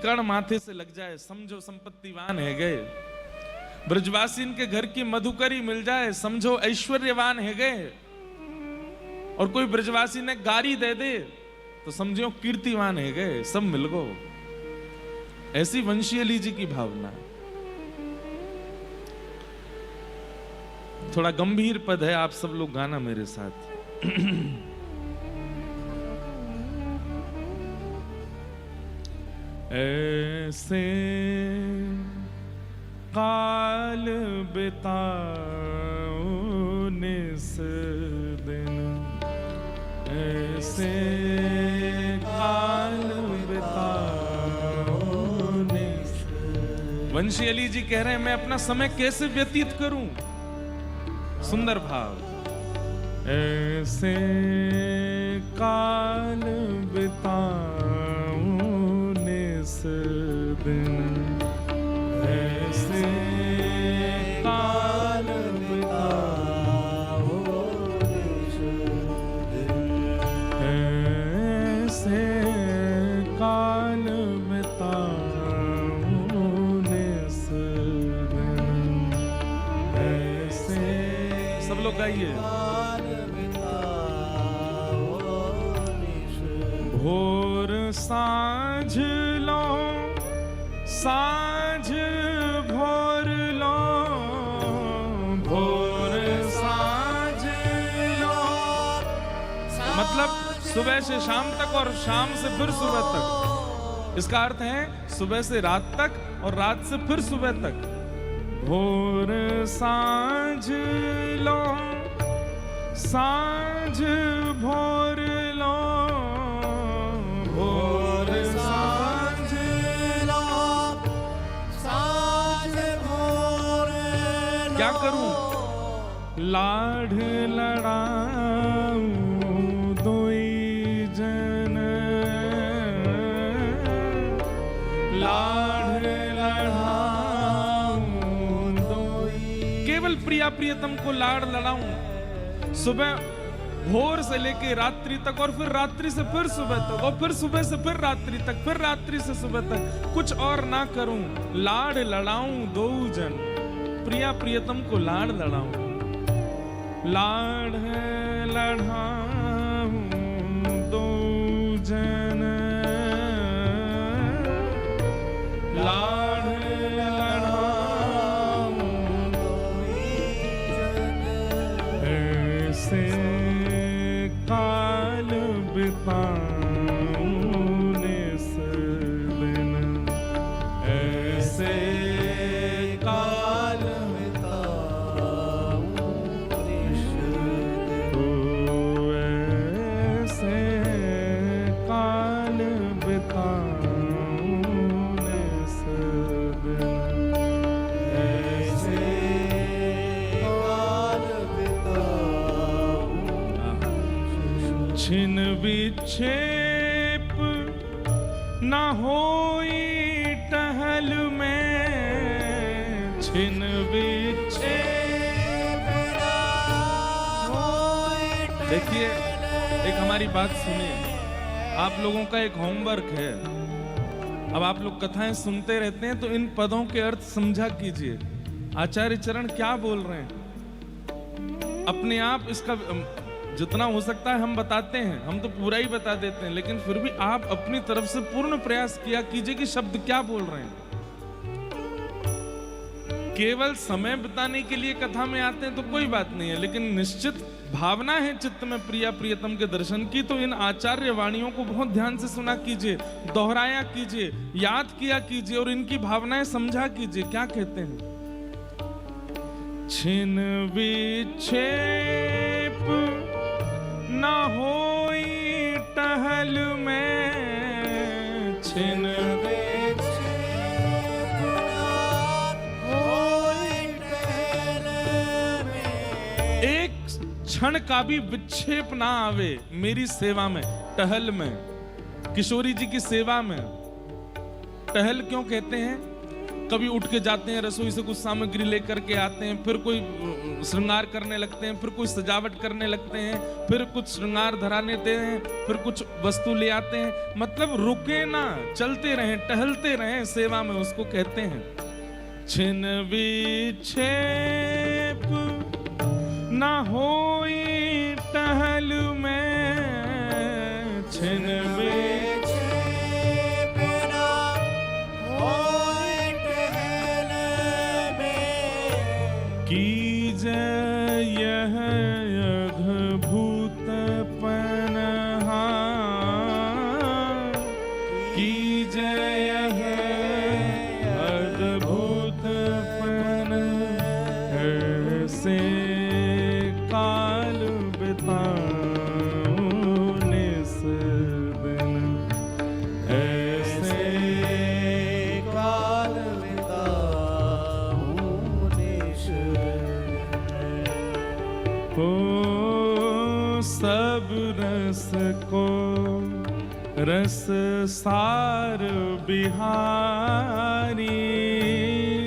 कण माथे से लग जाए समझो संपत्तिवान है गए। ब्रजवासी इनके घर की मधुकरी मिल जाए समझो ऐश्वर्यवान है गए। और कोई ब्रजवासी ने गारी दे दे तो समझो कीर्तिवान है गए, सब मिल गो। ऐसी वंशीयली जी की भावना। थोड़ा गंभीर पद है, आप सब लोग गाना मेरे साथ। ऐसे काल बिताओ निस दिन, ऐसे काल बिताओ निस। वंशी अली जी कह रहे हैं मैं अपना समय कैसे व्यतीत करूं। सुंदर भाव। ऐसे काल बिताओ निस दिन, ऐसे काल बिताओ निस दिन, ऐसे काल बिताओ निस दिन, ऐसे। सब लोग गाइए। भोर साँझ लो, साँझ भोर लो, भोर साँझ लो। मतलब सुबह से शाम तक और शाम से फिर सुबह तक। इसका अर्थ है सुबह से रात तक और रात से फिर सुबह तक। भोर साँझ लो, साँझ भोर लो, भोर साँझ लो, साँझ भोर लो। क्या करूं? लाढ़ लड़ाऊं दोई जन, लाढ़ लड़ाऊं दोई। केवल प्रिया प्रियतम को लाड़ लड़ाऊं। सुबह भोर से लेके रात्रि तक और फिर रात्रि से फिर सुबह तक और फिर सुबह से फिर रात्रि तक, फिर रात्रि से सुबह तक। कुछ और ना करूं, लाड़ लड़ाऊं दो जन। प्रिया प्रियतम को लाड़ लड़ाऊं, लाड़ लड़ाऊं दो जन, लाड़ लड़ाऊं ऐसे काल बिताऊं निस दिन, ऐसे काल बिताऊं निस दिन, ऐसे काल बिताऊं निस दिन, ऐसे काल बिताऊं। छिन विक्षेप न होई टहल में, छिन विक्षेप न होई। देखिए एक हमारी बात सुनिए, आप लोगों का एक होमवर्क है। अब आप लोग कथाएं सुनते रहते हैं तो इन पदों के अर्थ समझा कीजिए। आचार्य चरण क्या बोल रहे हैं अपने आप इसका जितना हो सकता है हम बताते हैं, हम तो पूरा ही बता देते हैं, लेकिन फिर भी आप अपनी तरफ से पूर्ण प्रयास किया कीजिए कि शब्द क्या बोल रहे हैं। केवल समय बिताने के लिए कथा में आते हैं तो कोई बात नहीं है, लेकिन निश्चित भावना है चित्त में प्रिया प्रियतम के दर्शन की, तो इन आचार्य वाणियों को बहुत ध्यान से सुना कीजिए, दोहराया कीजिए, याद किया कीजिए और इनकी भावनाएं समझा कीजिए। क्या कहते हैं? छिन विक्षेप न होई टहल में, छिन विक्षेप होई टहल में। एक क्षण का भी विक्षेप ना आवे मेरी सेवा में, टहल में, किशोरी जी की सेवा में। टहल क्यों कहते हैं? कभी उठ के जाते हैं रसोई से कुछ सामग्री लेकर के आते हैं, फिर कोई श्रृंगार करने लगते हैं, फिर कोई सजावट करने लगते हैं, फिर कुछ श्रृंगार धराने देते हैं, फिर कुछ वस्तु ले आते हैं। मतलब रुके ना, चलते रहें, टहलते रहें सेवा में, उसको कहते हैं। छिन विक्षेप ना होई टहल में, छिन विक्षेप ना होई टहल में, कीजय यह अद्भुत पनहा, कीजय यह अद्भुत पन, ऐसे काल बिताऊं निस दिन, ऐसे काल बिताऊं निस दिन। ओ सब रस को रस सार बिहारी,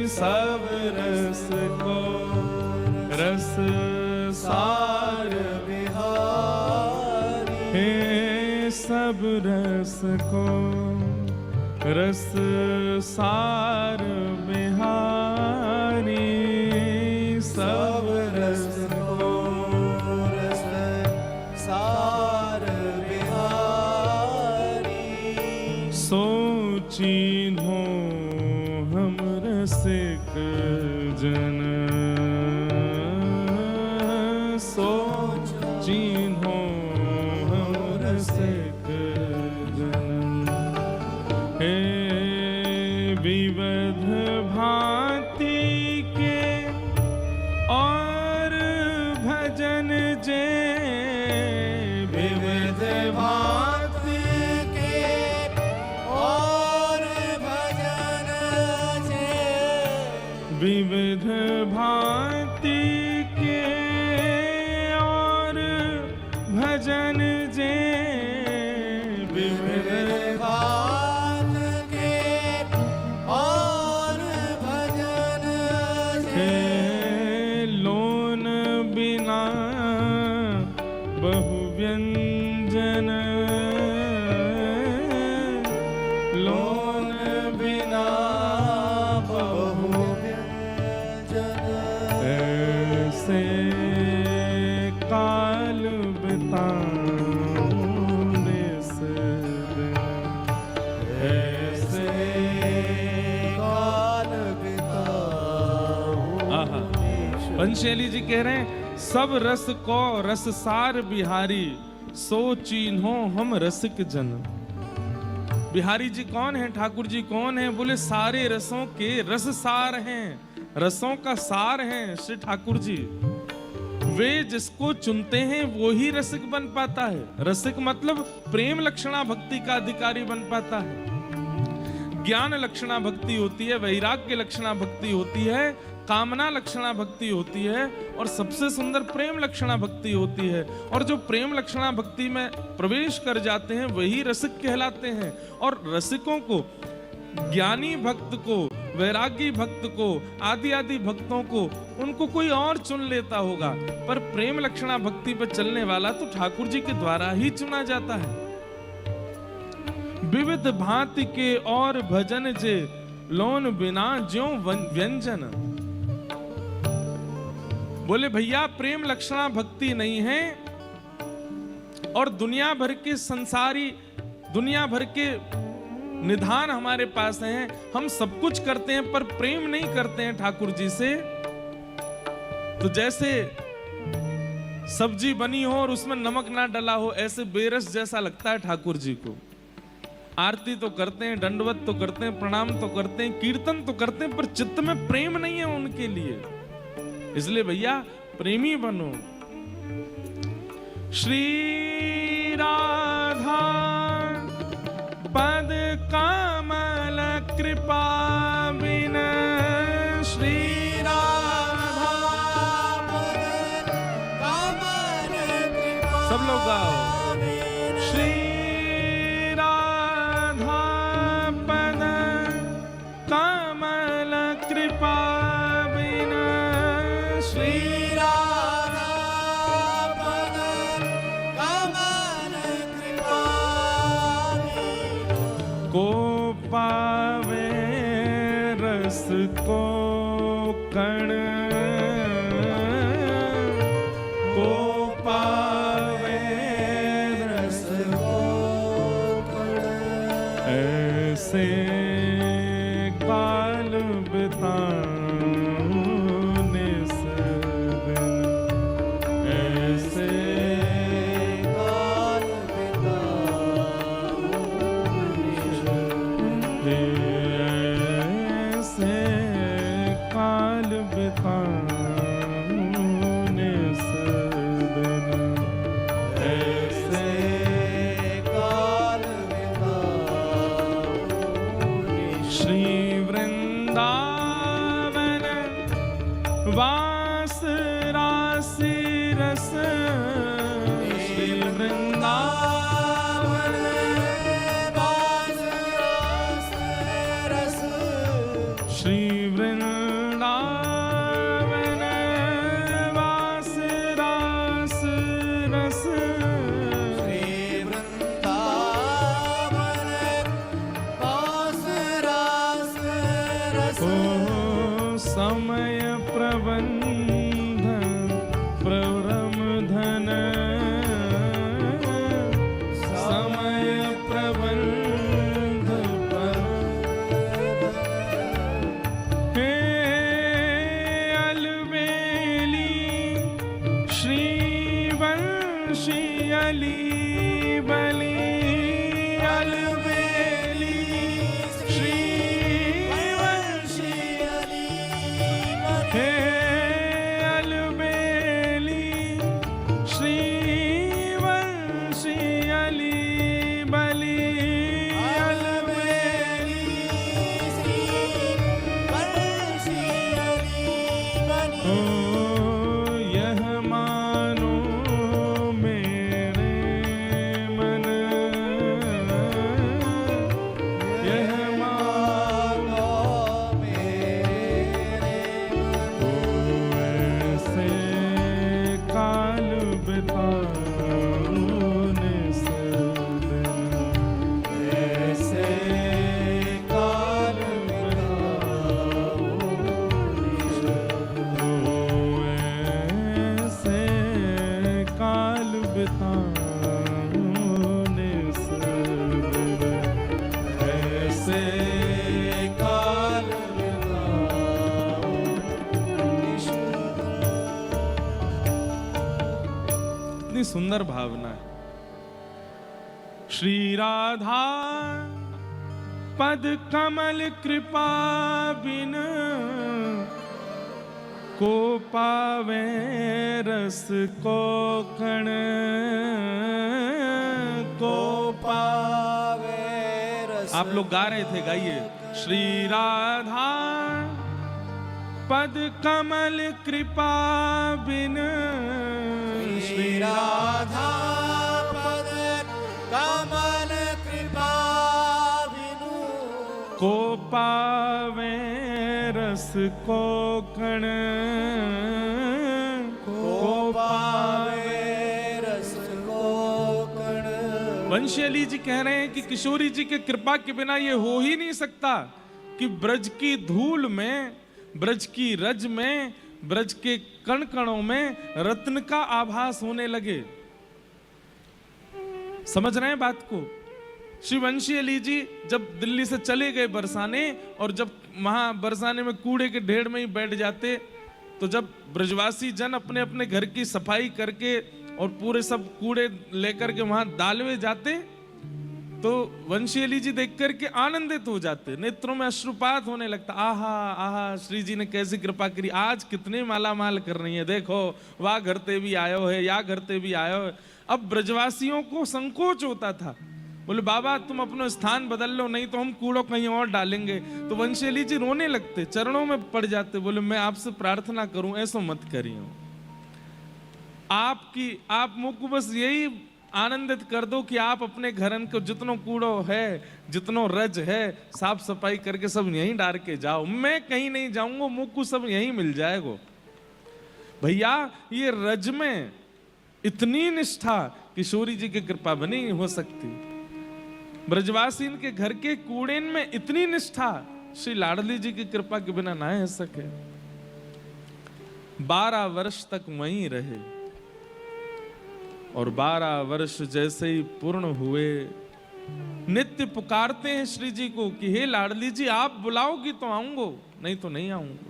सब रस को रस सार बिहारी, हे सब रस को रस सार बिहारी, सब रस को रस सार बिहारी, सोचिन्हो हम रसिक जन, सोचिन्हो हम रसिक जन, हे विविध भांति के और भजन जे, विविध भांति के और भजन जे, विविध भांति के और भजन जे, विविध भांति के और भजन जे, लोन बिना बहु व्यंजन, लोन बिना बहु व्यंजन, ऐसे काल बिताऊं निस दिन, ऐसे काल बिताऊं। पंचैली जी कह रहे हैं, सब रस को रस सार बिहारी, सो चिन्हो हम रसिक जन। बिहारी जी कौन है, ठाकुर जी कौन है? बोले सारे रसों के रस सार हैं, रसों का सार हैं श्री ठाकुर जी। वे जिसको चुनते हैं वो ही रसिक बन पाता है। रसिक मतलब प्रेम लक्षणा भक्ति का अधिकारी बन पाता है। ज्ञान लक्षणा भक्ति होती है, वैराग्य लक्षणा भक्ति होती है, कामना लक्षणा भक्ति होती है, और सबसे सुंदर प्रेम लक्षणा भक्ति होती है। और जो प्रेम लक्षणा भक्ति में प्रवेश कर जाते हैं वही रसिक कहलाते हैं। और रसिकों को, ज्ञानी भक्त को, वैरागी भक्त को, आदि आदि भक्तों को, उनको कोई और चुन लेता होगा, पर प्रेम लक्षणा भक्ति पर चलने वाला तो ठाकुर जी के द्वारा ही चुना जाता है। विविध भांति के और भजन जे, लोन बिना ज्यों व्यंजन। बोले भैया प्रेम लक्षणा भक्ति नहीं है, और दुनिया भर के संसारी, दुनिया भर के निधान हमारे पास हैं, हम सब कुछ करते हैं पर प्रेम नहीं करते हैं ठाकुर जी से। तो जैसे सब्जी बनी हो और उसमें नमक ना डला हो, ऐसे बेरस जैसा लगता है ठाकुर जी को। आरती तो करते हैं, दंडवत तो करते हैं, प्रणाम तो करते हैं, कीर्तन तो करते हैं, पर चित्त में प्रेम नहीं है उनके लिए। इसलिए भैया प्रेमी बनो। श्री राधा पद कमल कृपा बिना, श्री राधा पद कमल कृपा, सब लोग गाओ। श्री राधा पद कमल रस को कण को पावे रस को कण ऐसे काल बिताने सदिन ऐसे काल ऐसे काल बिताने सदिन ऐसे काल श्री वृंदावन वास रासि रस श्री वृंदावन श्री वृंदावन वास रास रस ओ समय प्रबंध प्रवरमधन समय प्रबंध हे अलबेली श्री वंशी अली बली अलबेली श्री हे अलबेली श्री वंशी अली बली अलबेली ओ यह मानो मेरे मन यह मानो ऐसे काल बिताने सदिन ऐसे काल ऐसे काल बिताने सदिन ऐसे काल कितनी सुंदर भावना है। श्री राधा पद कमल कृपा बिन को पावे रस को कण को पावे रस आप लोग गा रहे थे, गाइए। श्री राधा पद कमल कृपा बिन श्री राधा पद कमल कृपा बिनु को पावे रस को कण को पावे रस को कण। वंशी अली जी कह रहे हैं कि किशोरी जी के कृपा के बिना ये हो ही नहीं सकता कि ब्रज की धूल में, ब्रज की रज में, ब्रज के कण कणों में रत्न का आभास होने लगे। समझ रहे हैं बात को? श्री वंशी अली जी जब दिल्ली से चले गए बरसाने, और जब वहां बरसाने में कूड़े के ढेर में ही बैठ जाते, तो जब ब्रजवासी जन अपने अपने घर की सफाई करके और पूरे सब कूड़े लेकर के वहां डालवे जाते, तो वंशी अली जी देख करके आनंदित हो जाते, नेत्रों में अश्रुपात होने लगता। आहा आहा, श्री जी ने कैसी कृपा करी, आज कितने माला माल कर रही है, देखो वाह घरते भी आयो है, या घरते भी आयो है। अब ब्रजवासियों को संकोच होता था, बोले बाबा तुम अपना स्थान बदल लो, नहीं तो हम कूड़ो कहीं और डालेंगे। तो वंशी अली जी रोने लगते, चरणों में पड़ जाते, बोले मैं आपसे प्रार्थना करूं ऐसा मत करियो, आप मुझ को बस यही आनंदित कर दो कि आप अपने घरन को जितनो कूड़ो है, जितनो रज है, साफ सफाई करके सब यहीं डाल के जाओ, मैं कहीं नहीं जाऊंगा, मुझ को सब यहीं मिल जाएगा। भैया ये रज में इतनी निष्ठा किशोरी जी की कृपा बनी हो सकती, ब्रजवासी इनके घर के कूड़ेन में इतनी निष्ठा श्री लाडली जी की कृपा के बिना ना रह सके। 12 वर्ष तक वहीं रहे और 12 वर्ष जैसे ही पूर्ण हुए, नित्य पुकारते हैं श्री जी को कि हे लाडली जी, आप बुलाओगी तो आऊंगा, नहीं तो नहीं आऊंगा।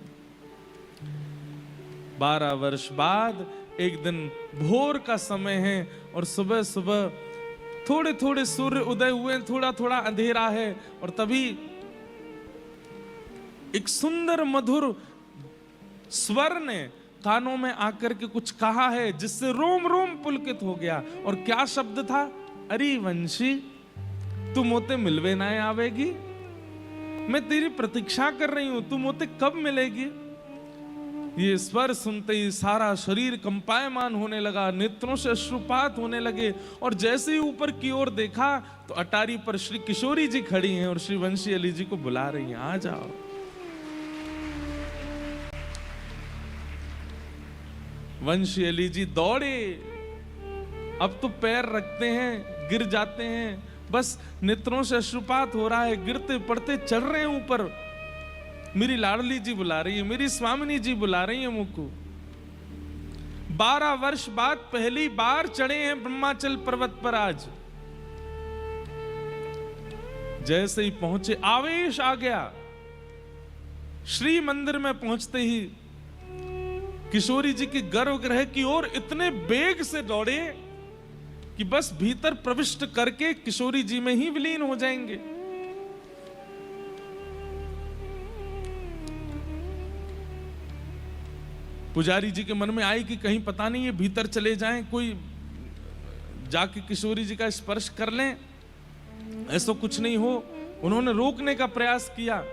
12 वर्ष बाद एक दिन भोर का समय है और सुबह सुबह थोड़े थोड़े सूर्य उदय हुए, थोड़ा थोड़ा अंधेरा है, और तभी एक सुंदर मधुर स्वर ने कानों में आकर के कुछ कहा है जिससे रोम रोम पुलकित हो गया। और क्या शब्द था? अरे वंशी, तू मोते मिलवे ना आवेगी, मैं तेरी प्रतीक्षा कर रही हूं, तू मोते कब मिलेगी। ये स्वर सुनते ही सारा शरीर कंपायमान होने लगा, नेत्रों से अश्रुपात होने लगे, और जैसे ही ऊपर की ओर देखा तो अटारी पर श्री किशोरी जी खड़ी हैं और श्री वंशी अली जी को बुला रही हैं, आ जाओ। वंशी अली जी दौड़े, अब तो पैर रखते हैं गिर जाते हैं, बस नेत्रों से अश्रुपात हो रहा है, गिरते पड़ते चढ़ रहे हैं ऊपर। मेरी लाडली जी बुला रही है, मेरी स्वामिनी जी बुला रही है मुझको। 12 वर्ष बाद पहली बार चढ़े हैं ब्रह्माचल पर्वत पर आज। जैसे ही पहुंचे आवेश आ गया। श्री मंदिर में पहुंचते ही किशोरी जी के गर्भगृह की ओर इतने वेग से दौड़े कि बस भीतर प्रविष्ट करके किशोरी जी में ही विलीन हो जाएंगे। पुजारी जी के मन में आई कि कहीं पता नहीं ये भीतर चले जाएं, कोई जाके किशोरी जी का स्पर्श कर लें, ऐसा कुछ नहीं हो। उन्होंने रोकने का प्रयास किया,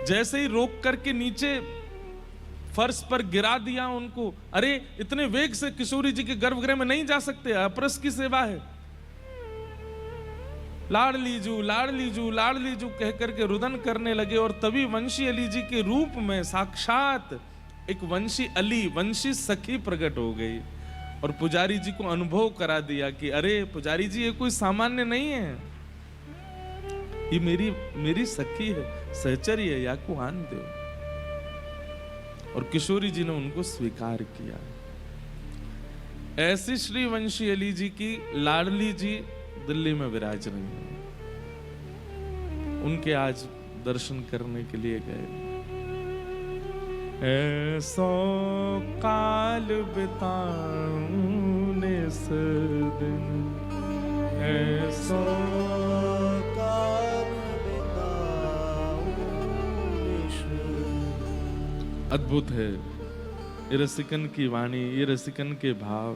जैसे ही रोक करके नीचे फर्श पर गिरा दिया उनको। अरे इतने वेग से किशोरी जी के गर्भगृह में नहीं जा सकते, अपरस की सेवा है। लाडली जू लाडली जू लाडली जू कह करके रुदन करने लगे, और तभी वंशी अली जी के रूप में साक्षात एक वंशी अली, वंशी सखी प्रकट हो गई और पुजारी जी को अनुभव करा दिया कि अरे पुजारी जी, ये कोई सामान्य नहीं है, ये मेरी सखी है, सहचरी है, या को आन दो। और किशोरी जी ने उनको स्वीकार किया। ऐसी श्री वंशी अली जी की लाडली जी दिल्ली में विराज रही हैं। उनके आज दर्शन करने के लिए गए। ऐसो काल बिताऊं निस दिन, ऐसो काल बिताऊं निस दिन। अद्भुत है ये रसिकन की वाणी, ये रसिकन के भाव।